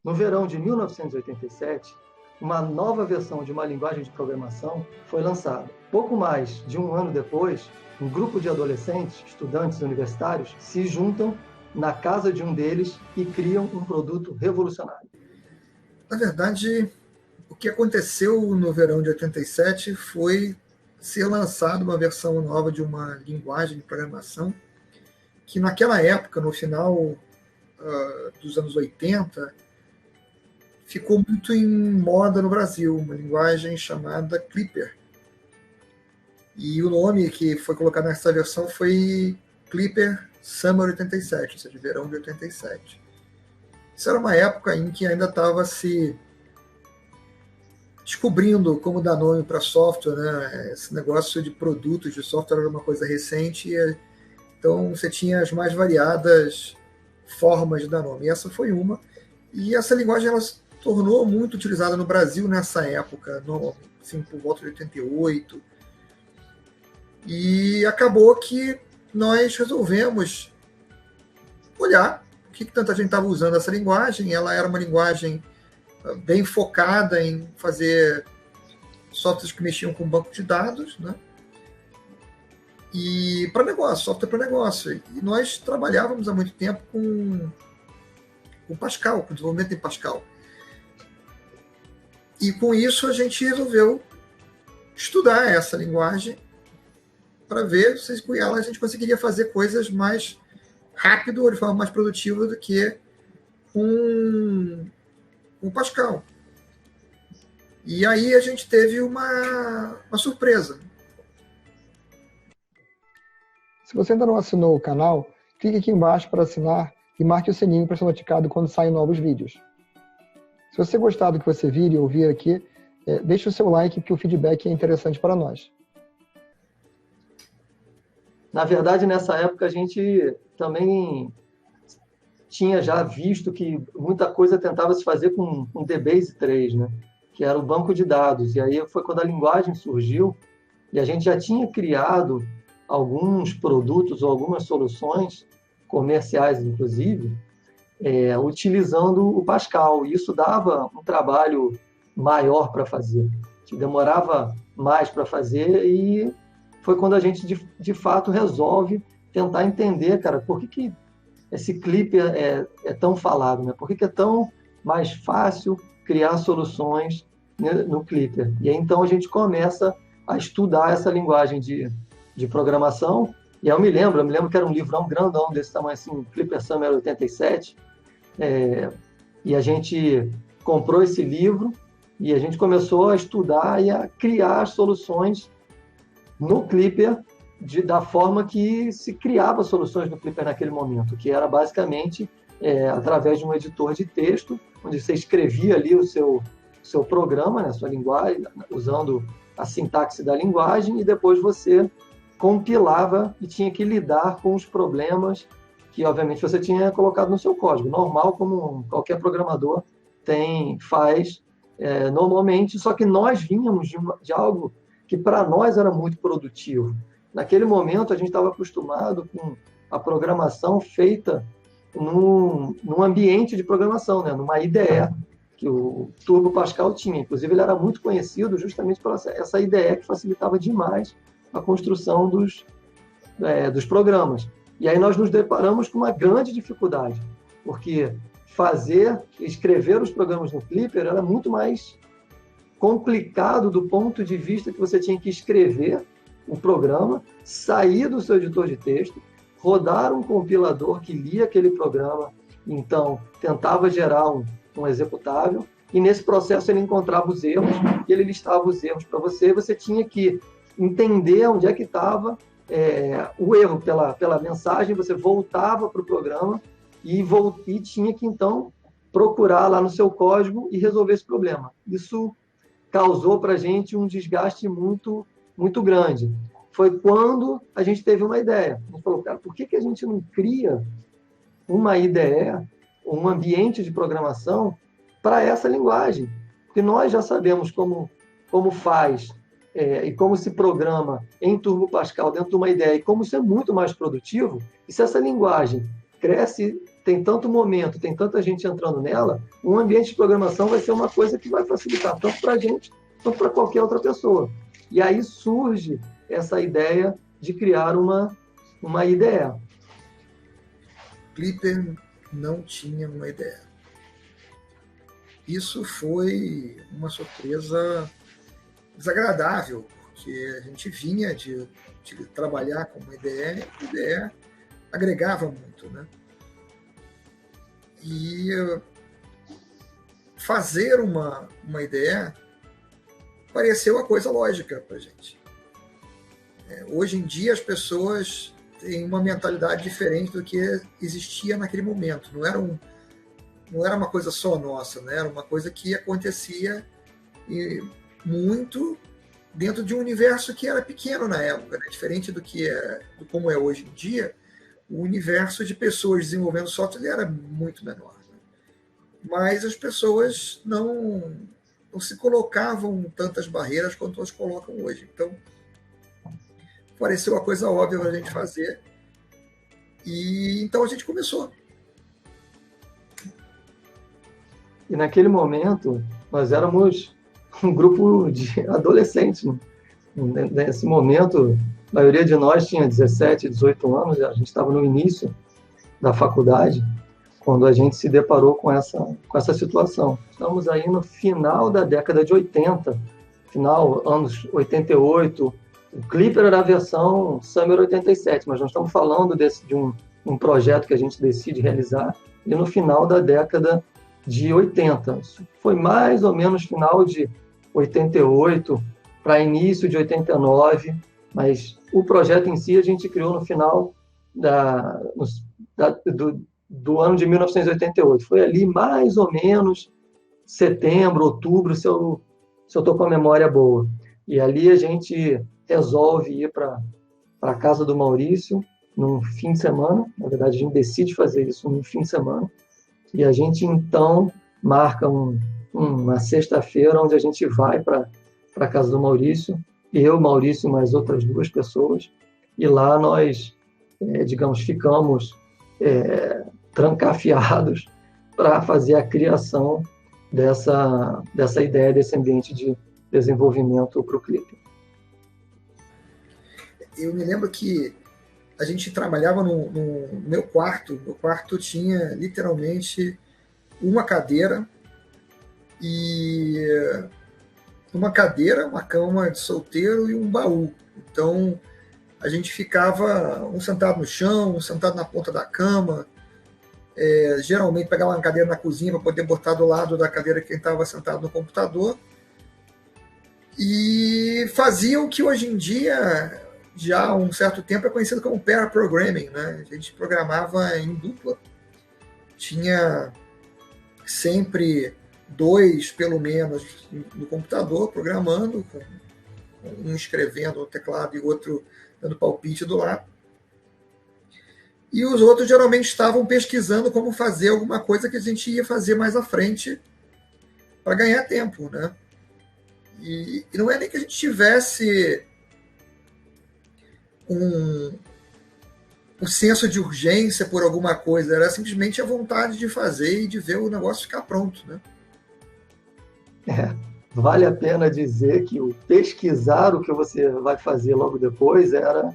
No verão de 1987, uma nova versão de uma linguagem de programação foi lançada. Pouco mais de um ano depois, um grupo de adolescentes, estudantes universitários, se juntam na casa de um deles e criam um produto revolucionário. Na verdade, o que aconteceu no verão de 87 foi ser lançada uma versão nova de uma linguagem de programação que naquela época, no final dos anos 80, ficou muito em moda no Brasil, uma linguagem chamada Clipper. E o nome que foi colocado nessa versão foi Clipper Summer 87, ou seja, verão de 87. Isso era uma época em que ainda estava se descobrindo como dar nome para software, né? Esse negócio de produtos de software era uma coisa recente, então você tinha as mais variadas formas de dar nome. E essa foi uma. E essa linguagem ela se tornou muito utilizada no Brasil nessa época, assim, por volta de 88. E acabou que nós resolvemos olhar por que tanta gente estava usando essa linguagem. Ela era uma linguagem bem focada em fazer softwares que mexiam com banco de dados, né? E para negócio, software para negócio. E nós trabalhávamos há muito tempo com Pascal, com desenvolvimento em Pascal. E com isso a gente resolveu estudar essa linguagem para ver se com ela a gente conseguiria fazer coisas mais rápido ou de forma mais produtiva do que com Pascal. E aí a gente teve uma surpresa. Se você ainda não assinou o canal, clique aqui embaixo para assinar e marque o sininho para ser notificado quando saem novos vídeos. Se você gostar do que você vir e ouvir aqui, deixe o seu like, que o feedback é interessante para nós. Na verdade, nessa época, a gente também tinha já visto que muita coisa tentava se fazer com DBase 3, né? Que era o banco de dados. E aí foi quando a linguagem surgiu e a gente já tinha criado alguns produtos ou algumas soluções comerciais, inclusive, utilizando o Pascal. E isso dava um trabalho maior para fazer, que demorava mais para fazer, e foi quando a gente, de fato, resolve tentar entender, cara, por que esse clipe é tão falado, né? Por que é tão mais fácil criar soluções no Clipper? E aí, então, a gente começa a estudar essa linguagem de programação. E eu me lembro que era um livrão grandão desse tamanho, assim, Clipper Summer 87, e a gente comprou esse livro e a gente começou a estudar e a criar as soluções no Clipper da forma que se criava soluções no Clipper naquele momento, que era basicamente através de um editor de texto, onde você escrevia ali o seu programa, né, a sua linguagem, usando a sintaxe da linguagem, e depois você compilava e tinha que lidar com os problemas que, obviamente, você tinha colocado no seu código, normal, como qualquer programador faz normalmente, só que nós vínhamos de algo que para nós era muito produtivo. Naquele momento, a gente estava acostumado com a programação feita num ambiente de programação, né? Numa IDE, que o Turbo Pascal tinha. Inclusive, ele era muito conhecido justamente por essa IDE que facilitava demais a construção dos programas. E aí nós nos deparamos com uma grande dificuldade, porque escrever os programas no Clipper era muito mais complicado do ponto de vista que você tinha que escrever um programa, sair do seu editor de texto, rodar um compilador que lia aquele programa, então tentava gerar um executável, e nesse processo ele encontrava os erros, e ele listava os erros para você, e você tinha que entender onde é que estava o erro pela mensagem, você voltava para o programa e tinha que, então, procurar lá no seu código e resolver esse problema. Isso causou para a gente um desgaste muito, muito grande. Foi quando a gente teve uma ideia. A gente falou, cara, por que a gente não cria uma IDE, um ambiente de programação para essa linguagem? Porque nós já sabemos como faz e como se programa em Turbo Pascal dentro de uma IDE, e como isso é muito mais produtivo. E se essa linguagem cresce tem tanto momento, tem tanta gente entrando nela, um ambiente de programação vai ser uma coisa que vai facilitar tanto para a gente, quanto para qualquer outra pessoa. E aí surge essa ideia de criar uma IDE. Clipper não tinha uma ideia. Isso foi uma surpresa desagradável, porque a gente vinha de trabalhar com uma IDE, e a IDE agregava muito, né? E fazer uma IDE pareceu a coisa lógica para a gente. Hoje em dia as pessoas têm uma mentalidade diferente do que existia naquele momento. Não era uma coisa só nossa, né? Era uma coisa que acontecia muito dentro de um universo que era pequeno na época, né? Diferente do como é hoje em dia. O universo de pessoas desenvolvendo software era muito menor, né? Mas as pessoas não se colocavam tantas barreiras quanto elas colocam hoje. Então, pareceu uma coisa óbvia para a gente fazer. E então a gente começou. E naquele momento, nós éramos um grupo de adolescentes, né? Nesse momento, a maioria de nós tinha 17, 18 anos, a gente estava no início da faculdade, quando a gente se deparou com essa situação. Estamos aí no final da década de 80, final, anos 88, o Clipper era a versão Summer 87, mas nós estamos falando de um projeto que a gente decide realizar e no final da década de 80. Isso foi mais ou menos final de 88 para início de 89, mas o projeto em si a gente criou no final do ano de 1988. Foi ali mais ou menos setembro, outubro, se eu estou com a memória boa. E ali a gente resolve ir para a casa do Maurício num fim de semana. Na verdade, a gente decide fazer isso num fim de semana. E a gente, então, marca uma sexta-feira onde a gente vai para a casa do Maurício, eu, Maurício e mais outras 2 pessoas. E lá nós, digamos, ficamos trancafiados para fazer a criação dessa ideia, desse ambiente de desenvolvimento para o Clipper. Eu me lembro que a gente trabalhava no meu quarto. Meu quarto tinha literalmente uma cadeira e uma cama de solteiro e um baú. Então a gente ficava um sentado no chão, um sentado na ponta da cama. Geralmente pegava uma cadeira na cozinha para poder botar do lado da cadeira quem estava sentado no computador. E fazia o que hoje em dia, já há um certo tempo, é conhecido como pair programming, né? A gente programava em dupla. Tinha sempre 2, pelo menos, no computador, programando, um escrevendo no teclado e o outro dando palpite do lado. E os outros geralmente estavam pesquisando como fazer alguma coisa que a gente ia fazer mais à frente para ganhar tempo, né? E não é nem que a gente tivesse um senso de urgência por alguma coisa, era simplesmente a vontade de fazer e de ver o negócio ficar pronto, né? Vale a pena dizer que o pesquisar o que você vai fazer logo depois era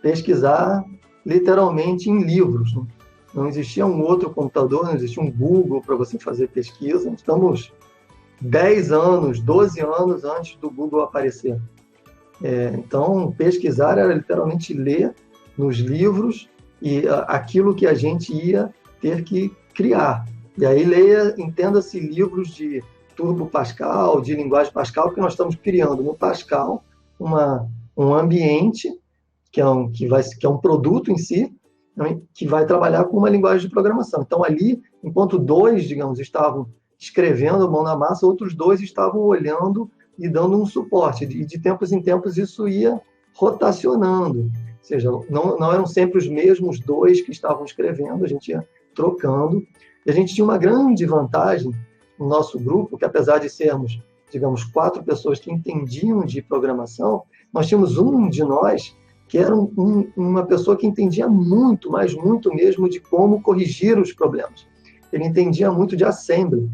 pesquisar literalmente em livros, né? Não existia um outro computador, não existia um Google para você fazer pesquisa. Estamos 10 anos, 12 anos antes do Google aparecer. Então, pesquisar era literalmente ler nos livros e aquilo que a gente ia ter que criar. E aí entenda-se livros de Turbo Pascal, de linguagem Pascal, porque nós estamos criando no Pascal um ambiente que é um produto em si, que vai trabalhar com uma linguagem de programação. Então, ali, enquanto 2, digamos, estavam escrevendo a mão na massa, outros 2 estavam olhando e dando um suporte. E de tempos em tempos isso ia rotacionando. Ou seja, não eram sempre os mesmos 2 que estavam escrevendo, a gente ia trocando. E a gente tinha uma grande vantagem no nosso grupo, que apesar de sermos, digamos, 4 pessoas que entendiam de programação, nós tínhamos um de nós que era uma pessoa que entendia muito, mas muito mesmo, de como corrigir os problemas. Ele entendia muito de assembly.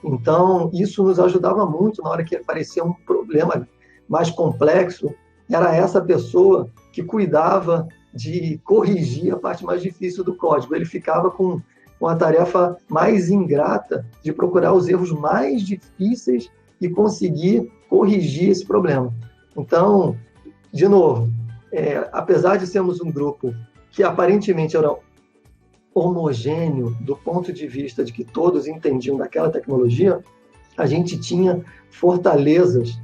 Então, isso nos ajudava muito na hora que aparecia um problema mais complexo. Era essa pessoa que cuidava de corrigir a parte mais difícil do código. Ele ficava com a tarefa mais ingrata de procurar os erros mais difíceis e conseguir corrigir esse problema. Então, de novo, apesar de sermos um grupo que aparentemente era homogêneo do ponto de vista de que todos entendiam daquela tecnologia, a gente tinha fortalezas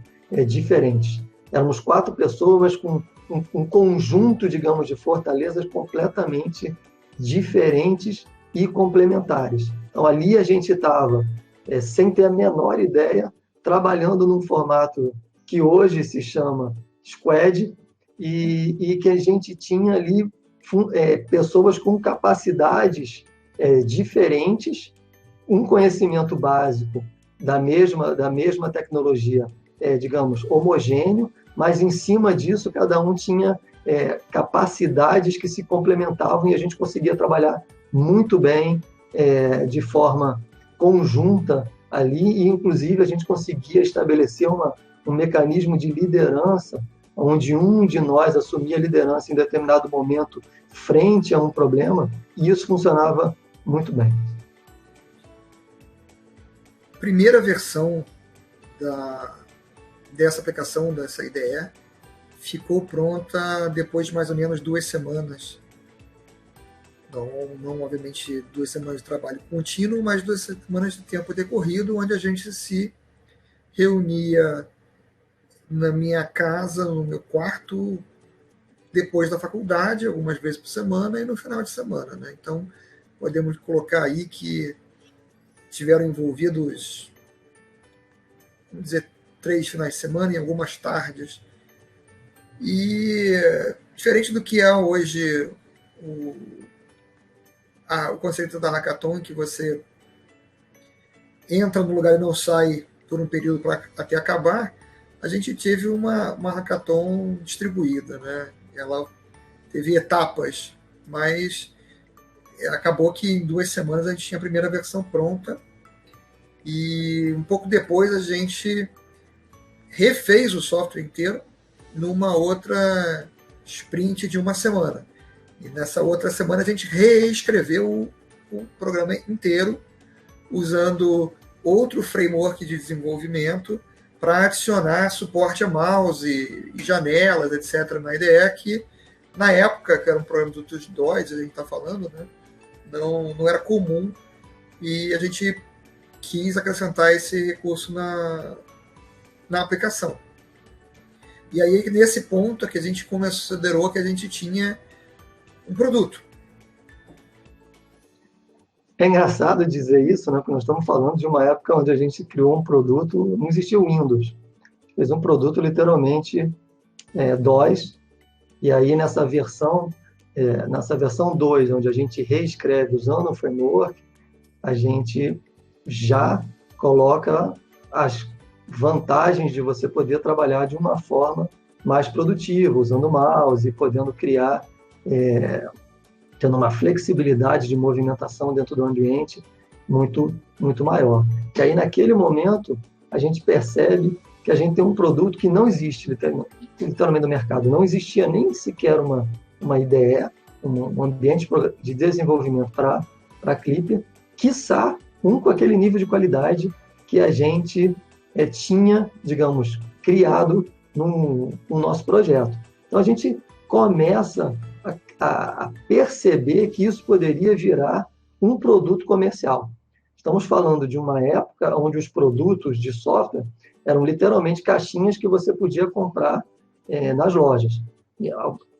diferentes. Éramos 4 pessoas com um conjunto, digamos, de fortalezas completamente diferentes e complementares. Então, ali a gente estava, sem ter a menor ideia, trabalhando num formato que hoje se chama Squad, e que a gente tinha ali pessoas com capacidades diferentes, um conhecimento básico da mesma tecnologia, digamos, homogêneo, mas em cima disso cada um tinha capacidades que se complementavam e a gente conseguia trabalhar muito bem de forma conjunta ali, e inclusive a gente conseguia estabelecer um mecanismo de liderança, onde um de nós assumia a liderança em determinado momento frente a um problema, e isso funcionava muito bem. A primeira versão dessa aplicação, dessa IDE, ficou pronta depois de mais ou menos 2 semanas. Não, obviamente, 2 semanas de trabalho contínuo, mas 2 semanas de tempo decorrido, onde a gente se reunia na minha casa, no meu quarto, depois da faculdade, algumas vezes por semana, e no final de semana, né? Então, podemos colocar aí que tiveram envolvidos, vamos dizer, 3 finais de semana e algumas tardes. E, diferente do que é hoje o conceito da hackathon, que você entra no lugar e não sai por um período até acabar, a gente teve uma hackathon distribuída, né? Ela teve etapas, mas acabou que em 2 semanas a gente tinha a primeira versão pronta, e um pouco depois a gente refez o software inteiro numa outra sprint de 1 semana. E nessa outra semana a gente reescreveu o programa inteiro usando outro framework de desenvolvimento para adicionar suporte a mouse e janelas, etc., na IDE, que na época, que era um programa do DOS, a gente está falando, né, não era comum, e a gente quis acrescentar esse recurso na aplicação. E aí, nesse ponto, é que a gente considerou que a gente tinha um produto. É engraçado dizer isso, né? Porque nós estamos falando de uma época onde a gente criou um produto, não existia o Windows. Fez um produto literalmente DOS, e aí nessa versão 2, onde a gente reescreve usando o framework, a gente já coloca as vantagens de você poder trabalhar de uma forma mais produtiva, usando o mouse, podendo criar, tendo uma flexibilidade de movimentação dentro do ambiente muito, muito maior. E aí, naquele momento, a gente percebe que a gente tem um produto que não existe literalmente no mercado. Não existia nem sequer uma IDE, um ambiente de desenvolvimento para Clipper, quiçá com aquele nível de qualidade que a gente tinha, digamos, criado no nosso projeto. Então, a gente começa a perceber que isso poderia virar um produto comercial. Estamos falando de uma época onde os produtos de software eram literalmente caixinhas que você podia comprar nas lojas. E,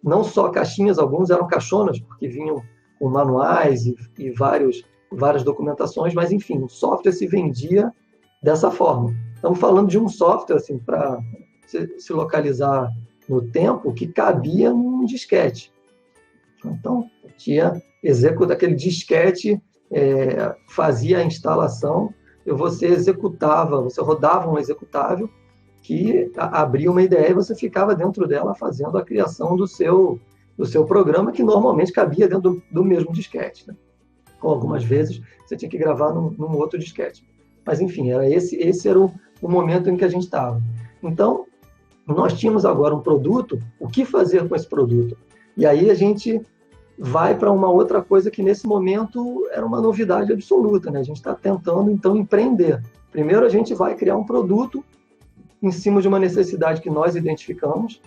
não só caixinhas, alguns eram caixonas, porque vinham com manuais e várias documentações, mas, enfim, o software se vendia dessa forma. Estamos falando de um software, assim, para se localizar no tempo, que cabia num disquete. Então, aquele disquete, fazia a instalação, você rodava um executável que abria uma IDE e você ficava dentro dela fazendo a criação do seu programa, que normalmente cabia dentro do mesmo disquete, né? Com algumas vezes você tinha que gravar num outro disquete. Mas, enfim, esse era o momento em que a gente estava. Então, nós tínhamos agora um produto, o que fazer com esse produto? E aí a gente vai para uma outra coisa que, nesse momento, era uma novidade absoluta, né? A gente está tentando, então, empreender. Primeiro, a gente vai criar um produto em cima de uma necessidade que nós identificamos,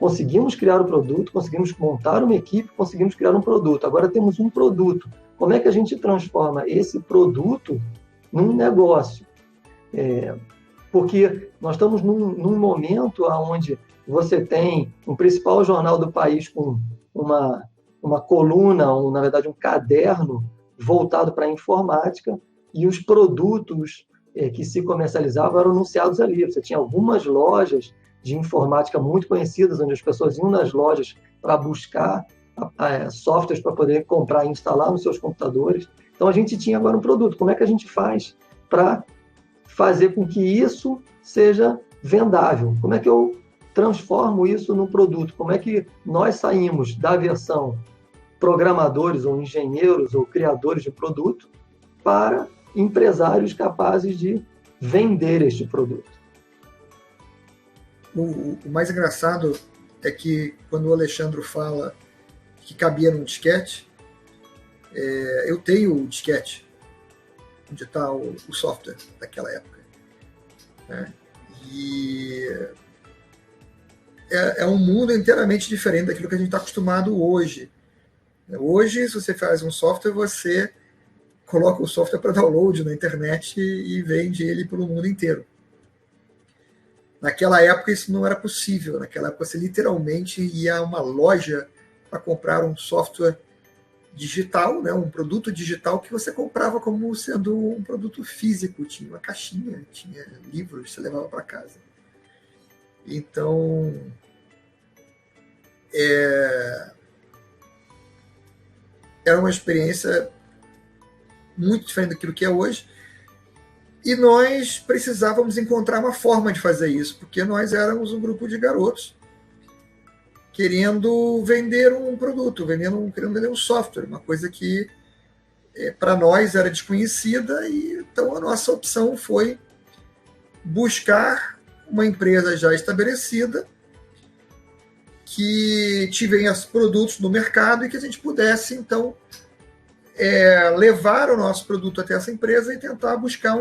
conseguimos criar o produto, conseguimos montar uma equipe, conseguimos criar um produto. Agora temos um produto. Como é que a gente transforma esse produto num negócio? Porque nós estamos num momento onde você tem um principal jornal do país com uma coluna, na verdade um caderno voltado para a informática, e os produtos que se comercializavam eram anunciados ali. Você tinha algumas lojas de informática muito conhecidas, onde as pessoas iam nas lojas para buscar softwares para poder comprar e instalar nos seus computadores. Então, a gente tinha agora um produto. Como é que a gente faz para fazer com que isso seja vendável? Como é que eu transformo isso num produto? Como é que nós saímos da versão programadores ou engenheiros ou criadores de produto para empresários capazes de vender este produto? O mais engraçado é que quando o Alexandre fala que cabia num disquete, eu tenho o disquete onde está o software daquela época, né? E é um mundo inteiramente diferente daquilo que a gente está acostumado hoje. Hoje, se você faz um software, você coloca o software para download na internet e vende ele pelo mundo inteiro. Naquela época isso não era possível. Naquela época você literalmente ia a uma loja para comprar um software digital, né, um produto digital que você comprava como sendo um produto físico. Tinha uma caixinha, tinha livros, você levava para casa. Então, era uma experiência muito diferente daquilo que é hoje. E nós precisávamos encontrar uma forma de fazer isso, porque nós éramos um grupo de garotos querendo vender um produto, querendo vender um software, uma coisa que para nós era desconhecida, e então a nossa opção foi buscar uma empresa já estabelecida que tivesse produtos no mercado e que a gente pudesse, então, levar o nosso produto até essa empresa e tentar buscar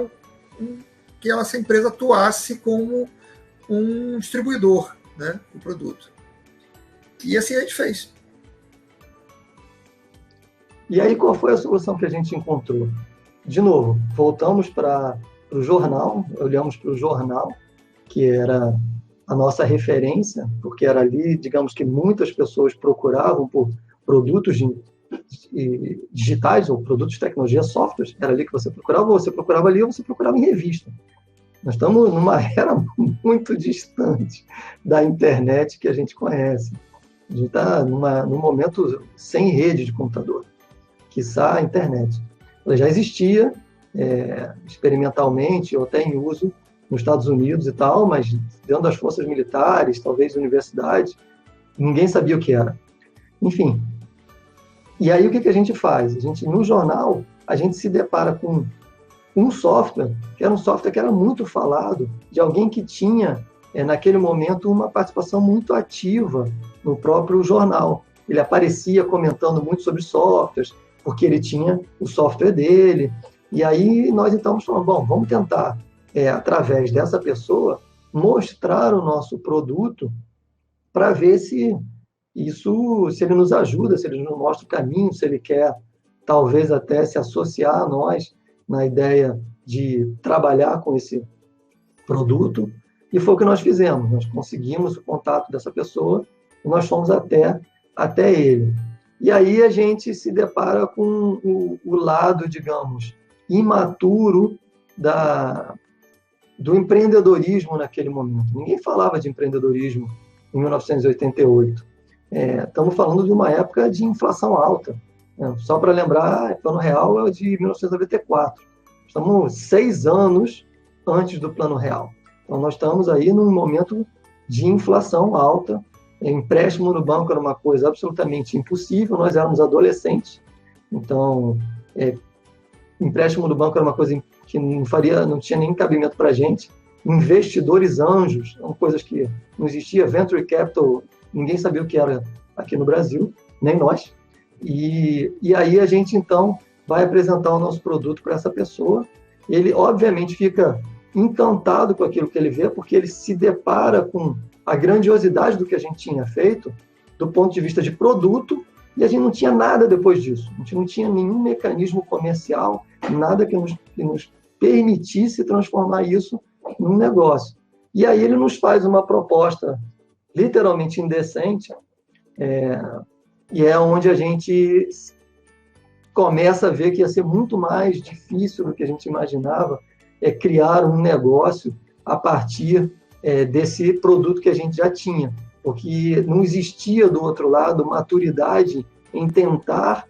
que essa empresa atuasse como um distribuidor, né, do produto. E assim a gente fez. E aí, qual foi a solução que a gente encontrou? De novo, voltamos para o jornal, olhamos para o jornal, que era a nossa referência, porque era ali, digamos que muitas pessoas procuravam por produtos digitais ou produtos de tecnologia, softwares. Era ali que você procurava ali ou você procurava em revista. Nós estamos numa era muito distante da internet que a gente conhece. A gente está num momento sem rede de computador, quiçá a internet. Ela já existia experimentalmente ou até em uso nos Estados Unidos e tal, mas dentro das forças militares, talvez universidades, ninguém sabia o que era. Enfim. E aí o que a gente faz? No jornal, a gente se depara com um software, que era um software que era muito falado, de alguém que tinha, naquele momento, uma participação muito ativa no próprio jornal. Ele aparecia comentando muito sobre softwares, porque ele tinha o software dele. E aí nós, então, falamos, bom, vamos tentar, através dessa pessoa, mostrar o nosso produto para ver se ele nos ajuda, se ele nos mostra o caminho, se ele quer, talvez, até se associar a nós na ideia de trabalhar com esse produto. E foi o que nós fizemos. Nós conseguimos o contato dessa pessoa e nós fomos até ele. E aí a gente se depara com o lado, digamos, imaturo do empreendedorismo naquele momento. Ninguém falava de empreendedorismo em 1988. Estamos falando de uma época de inflação alta. Só para lembrar, o Plano Real é de 1994. Estamos 6 anos antes do Plano Real. Então, nós estamos aí num momento de inflação alta, empréstimo no banco era uma coisa absolutamente impossível, nós éramos adolescentes, então, empréstimo no banco era uma coisa que não tinha nem cabimento para a gente. Investidores anjos, são coisas que não existia. Venture capital, ninguém sabia o que era aqui no Brasil, nem nós. E aí a gente, então, vai apresentar o nosso produto para essa pessoa. Ele, obviamente, fica encantado com aquilo que ele vê, porque ele se depara com a grandiosidade do que a gente tinha feito, do ponto de vista de produto, e a gente não tinha nada depois disso. A gente não tinha nenhum mecanismo comercial, nada que nos permitisse transformar isso num negócio. E aí ele nos faz uma proposta literalmente indecente, e é onde a gente começa a ver que ia ser muito mais difícil do que a gente imaginava criar um negócio a partir desse produto que a gente já tinha, porque não existia do outro lado maturidade em tentar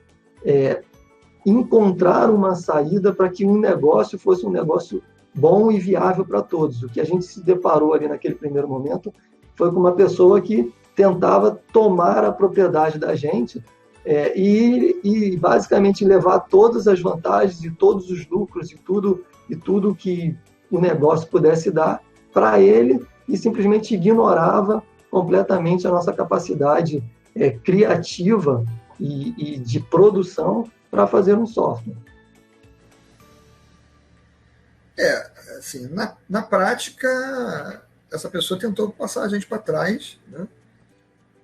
encontrar uma saída para que um negócio fosse um negócio bom e viável para todos. O que a gente se deparou ali naquele primeiro momento foi com uma pessoa que tentava tomar a propriedade da gente e basicamente levar todas as vantagens e todos os lucros e tudo que o negócio pudesse dar para ele, e simplesmente ignorava completamente a nossa capacidade criativa e de produção para fazer um software. Assim, na prática, essa pessoa tentou passar a gente para trás, né?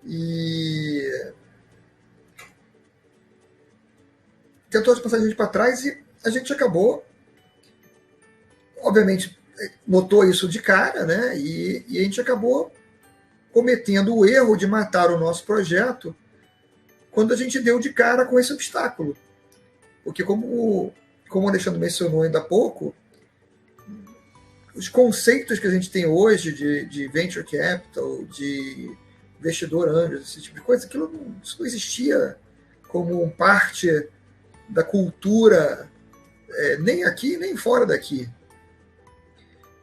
E tentou passar a gente para trás, e a gente acabou, obviamente, notou isso de cara, né? E a gente acabou cometendo o erro de matar o nosso projeto quando a gente deu de cara com esse obstáculo. Porque, como o Alexandre mencionou ainda há pouco, os conceitos que a gente tem hoje de venture capital, de investidor anjo, esse tipo de coisa, isso não existia como parte da cultura, nem aqui, nem fora daqui.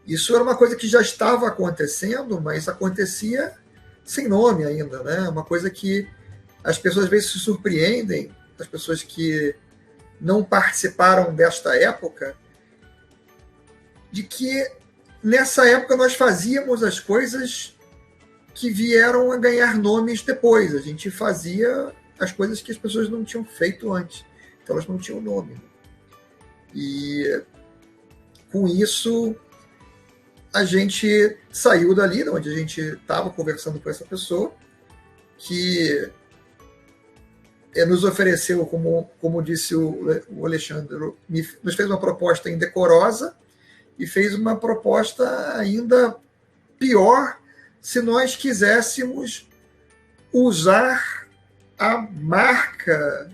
Isso era uma coisa que já estava acontecendo, mas acontecia sem nome ainda, né? Uma coisa que as pessoas às vezes se surpreendem, as pessoas que não participaram desta época, de que nessa época nós fazíamos as coisas que vieram a ganhar nomes depois. A gente fazia as coisas que as pessoas não tinham feito antes. Então elas não tinham nome. E com isso a gente saiu dali, onde a gente estava conversando com essa pessoa, que nos ofereceu, como disse o Alexandre, nos fez uma proposta indecorosa e fez uma proposta ainda pior se nós quiséssemos usar a marca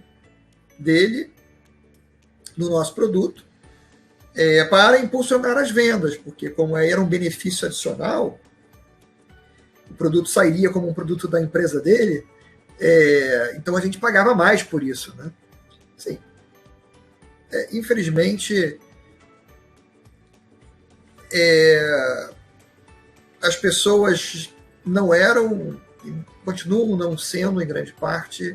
dele no nosso produto para impulsionar as vendas, porque como era um benefício adicional, o produto sairia como um produto da empresa dele, então a gente pagava mais por isso, né? Assim, infelizmente, as pessoas não eram, continuam não sendo, em grande parte,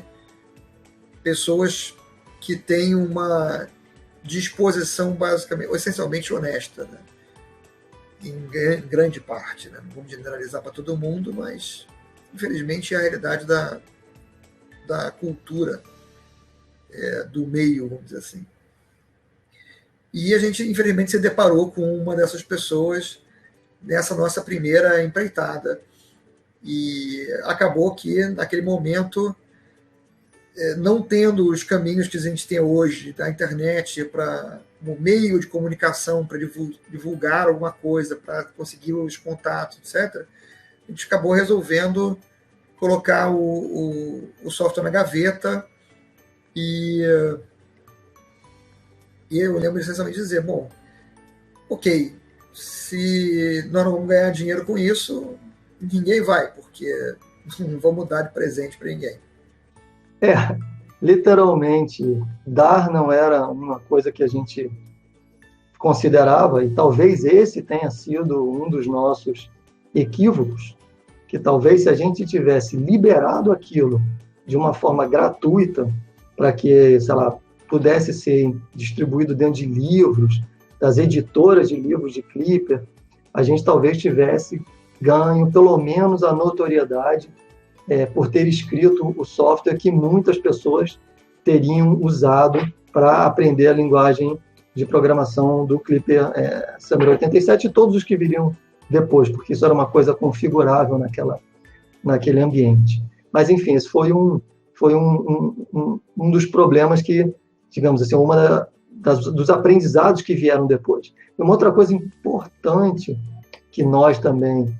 pessoas que têm uma disposição basicamente, essencialmente honesta, né? Em grande parte, né? Não vamos generalizar para todo mundo, mas infelizmente é a realidade da cultura do meio, vamos dizer assim. E a gente, infelizmente, se deparou com uma dessas pessoas nessa nossa primeira empreitada. E acabou que, naquele momento, não tendo os caminhos que a gente tem hoje da internet para um meio de comunicação para divulgar alguma coisa, para conseguir os contatos, etc., a gente acabou resolvendo colocar o software na gaveta e eu lembro essencialmente de dizer, bom, ok, se nós não vamos ganhar dinheiro com isso, ninguém vai, porque não vamos dar de presente para ninguém. Literalmente, dar não era uma coisa que a gente considerava, e talvez esse tenha sido um dos nossos equívocos, que talvez se a gente tivesse liberado aquilo de uma forma gratuita, para que, sei lá, pudesse ser distribuído dentro de livros, das editoras de livros de Clipper, a gente talvez tivesse ganho pelo menos a notoriedade por ter escrito o software que muitas pessoas teriam usado para aprender a linguagem de programação do Clipper Summer 87 e todos os que viriam depois, porque isso era uma coisa configurável naquele ambiente. Mas, enfim, esse foi um dos problemas que, digamos assim, dos aprendizados que vieram depois. E uma outra coisa importante que nós também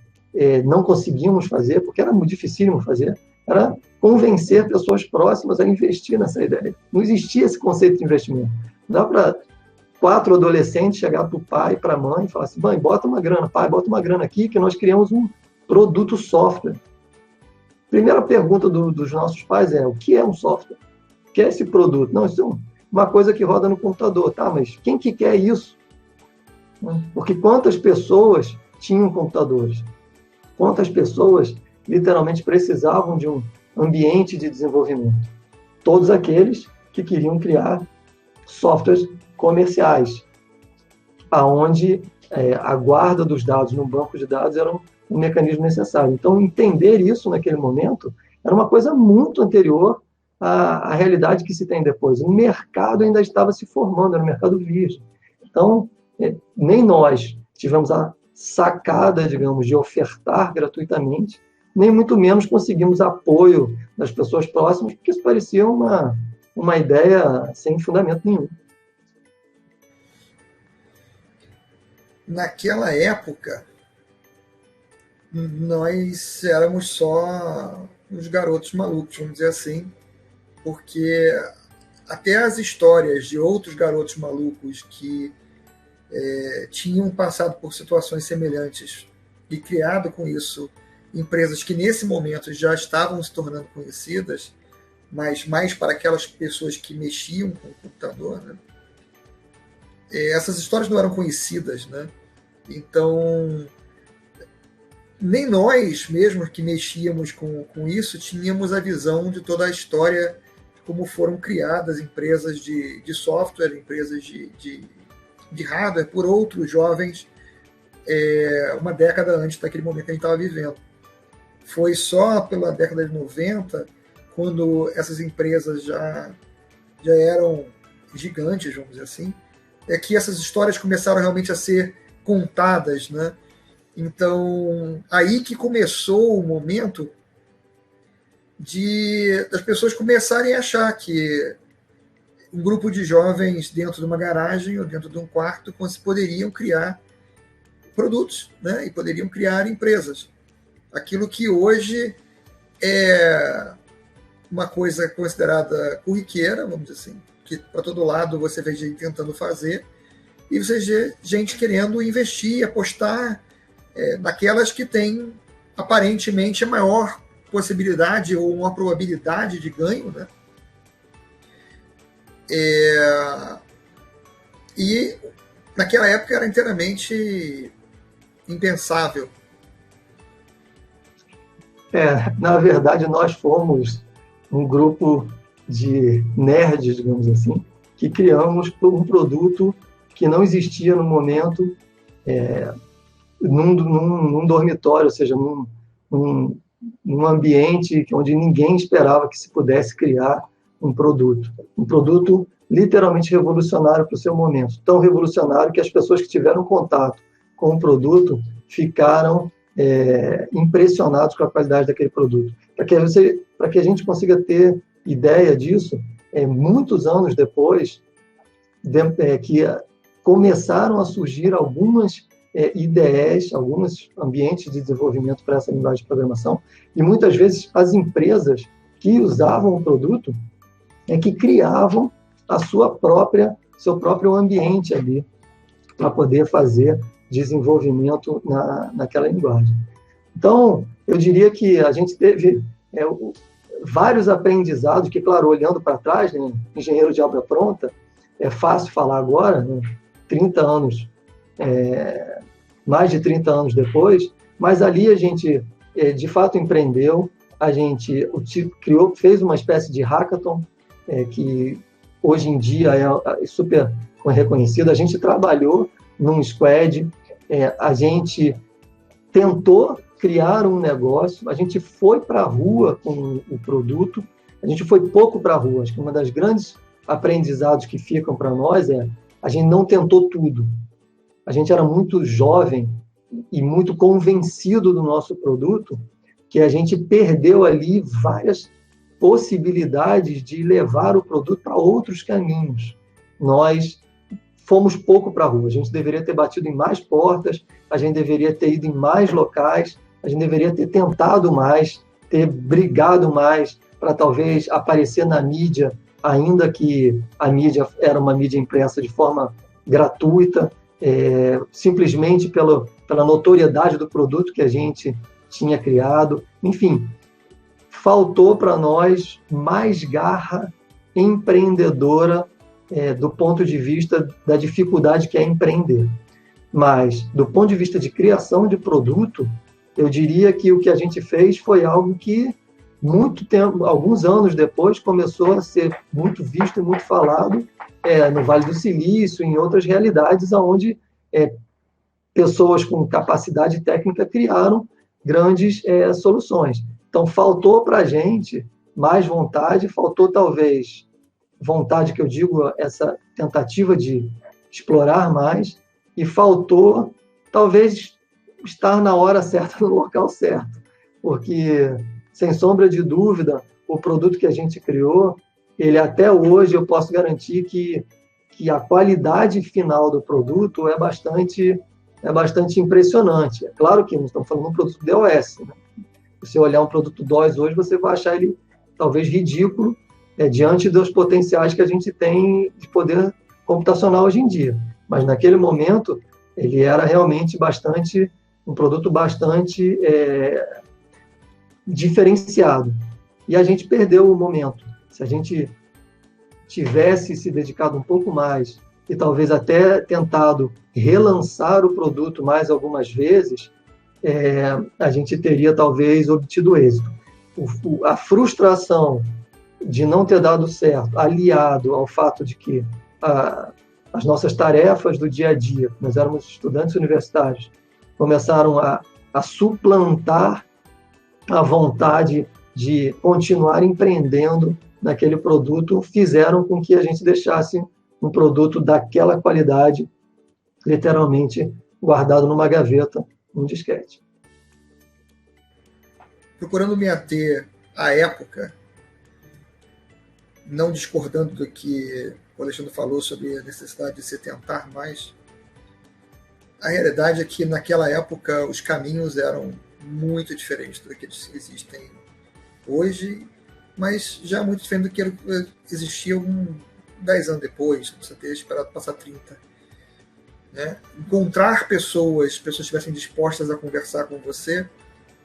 não conseguimos fazer, porque era muito dificílimo fazer, era convencer pessoas próximas a investir nessa ideia. Não existia esse conceito de investimento. Não dá para 4 adolescentes chegar para o pai, para a mãe e falar assim, mãe, bota uma grana, pai, bota uma grana aqui, que nós criamos um produto software. Primeira pergunta dos nossos pais o que é um software? O que é esse produto? Não, isso é uma coisa que roda no computador. Tá, mas quem que quer isso? Porque quantas pessoas tinham computadores? Quantas pessoas literalmente precisavam de um ambiente de desenvolvimento? Todos aqueles que queriam criar softwares comerciais, aonde a guarda dos dados no banco de dados era um mecanismo necessário. Então, entender isso naquele momento era uma coisa muito anterior à realidade que se tem depois. O mercado ainda estava se formando, era um mercado virgem. Então, nem nós tivemos a sacada, digamos, de ofertar gratuitamente, nem muito menos conseguimos apoio das pessoas próximas, porque isso parecia uma ideia sem fundamento nenhum. Naquela época, nós éramos só os garotos malucos, vamos dizer assim, porque até as histórias de outros garotos malucos que tinham passado por situações semelhantes e criado com isso empresas que nesse momento já estavam se tornando conhecidas, mas mais para aquelas pessoas que mexiam com o computador, né? Essas histórias não eram conhecidas, né? Então, nem nós mesmos que mexíamos com isso tínhamos a visão de toda a história, de como foram criadas empresas de software, empresas de hardware por outros jovens uma década antes daquele momento que a gente estava vivendo. Foi só pela década de 90, quando essas empresas já eram gigantes, vamos dizer assim, que essas histórias começaram realmente a ser contadas, né? Então, aí que começou o momento das pessoas começarem a achar que um grupo de jovens dentro de uma garagem ou dentro de um quarto poderiam criar produtos, né? E poderiam criar empresas. Aquilo que hoje é uma coisa considerada corriqueira, vamos dizer assim, que para todo lado você vê gente tentando fazer, e você vê gente querendo investir, apostar naquelas que têm aparentemente a maior possibilidade ou uma probabilidade de ganho, né? E naquela época era inteiramente impensável. Na verdade, nós fomos um grupo de nerds, digamos assim, que criamos um produto que não existia no momento num dormitório, ou seja, num ambiente onde ninguém esperava que se pudesse criar um produto literalmente revolucionário para o seu momento, tão revolucionário que as pessoas que tiveram contato com o produto ficaram impressionados com a qualidade daquele produto. Para que a gente consiga ter ideia disso, muitos anos depois, que começaram a surgir algumas IDEs, alguns ambientes de desenvolvimento para essa linguagem de programação, e muitas vezes as empresas que usavam o produto que criavam seu próprio ambiente ali para poder fazer desenvolvimento naquela linguagem. Então, eu diria que a gente teve vários aprendizados que, claro, olhando para trás, né, engenheiro de obra pronta, é fácil falar agora, né, 30 anos, mais de 30 anos depois, mas ali a gente, de fato, empreendeu, o tipo fez uma espécie de hackathon, que hoje em dia é super reconhecido. A gente trabalhou num squad, a gente tentou criar um negócio, a gente foi para a rua com o produto, a gente foi pouco para a rua. Acho que uma das grandes aprendizados que ficam para nós a gente não tentou tudo. A gente era muito jovem e muito convencido do nosso produto, que a gente perdeu ali várias possibilidades de levar o produto para outros caminhos. Nós fomos pouco para a rua. A gente deveria ter batido em mais portas, a gente deveria ter ido em mais locais, a gente deveria ter tentado mais, ter brigado mais para talvez aparecer na mídia, ainda que a mídia era uma mídia impressa de forma gratuita, simplesmente pela notoriedade do produto que a gente tinha criado. Enfim, faltou para nós mais garra empreendedora do ponto de vista da dificuldade que é empreender. Mas, do ponto de vista de criação de produto, eu diria que o que a gente fez foi algo que, muito tempo, alguns anos depois, começou a ser muito visto e muito falado no Vale do Silício, em outras realidades, onde pessoas com capacidade técnica criaram grandes soluções. Então, faltou para a gente mais vontade, faltou talvez vontade, que eu digo, essa tentativa de explorar mais, e faltou talvez estar na hora certa, no local certo, porque, sem sombra de dúvida, o produto que a gente criou, ele até hoje eu posso garantir que a qualidade final do produto é bastante impressionante. É claro que nós estamos falando de um produto DOS, né? Se você olhar um produto DOS hoje, você vai achar ele talvez ridículo diante dos potenciais que a gente tem de poder computacional hoje em dia. Mas naquele momento, ele era realmente um produto bastante diferenciado. E a gente perdeu o momento. Se a gente tivesse se dedicado um pouco mais e talvez até tentado relançar o produto mais algumas vezes, a gente teria talvez obtido êxito. A frustração de não ter dado certo, aliado ao fato de que as nossas tarefas do dia a dia, nós éramos estudantes universitários, começaram a suplantar a vontade de continuar empreendendo naquele produto, fizeram com que a gente deixasse um produto daquela qualidade, literalmente guardado numa gaveta, num disquete. Procurando me ater à época, não discordando do que o Alexandre falou sobre a necessidade de se tentar mais, a realidade é que naquela época os caminhos eram muito diferentes do que existem hoje, mas já muito diferente do que existia 10 anos depois, você ter esperado passar 30. Né? Encontrar pessoas que estivessem dispostas a conversar com você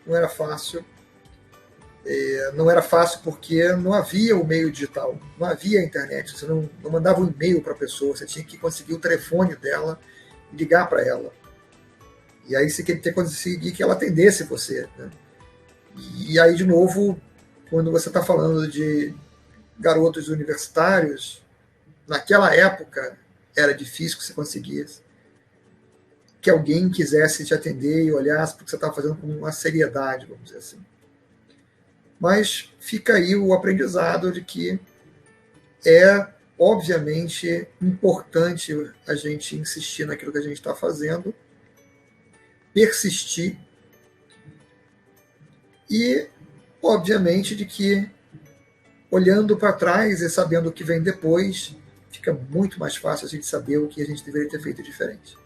não era fácil. Não era fácil porque não havia o meio digital, não havia a internet, você não mandava um e-mail para a pessoa, você tinha que conseguir o telefone dela e ligar para ela. E aí você tinha que conseguir que ela atendesse você. Né? E aí, de novo, quando você está falando de garotos universitários, naquela época era difícil que você conseguisse que alguém quisesse te atender e olhasse porque você estava fazendo com uma seriedade, vamos dizer assim. Mas fica aí o aprendizado de que é, obviamente, importante a gente insistir naquilo que a gente está fazendo, persistir e, obviamente, de que, olhando para trás e sabendo o que vem depois, fica muito mais fácil a gente saber o que a gente deveria ter feito diferente.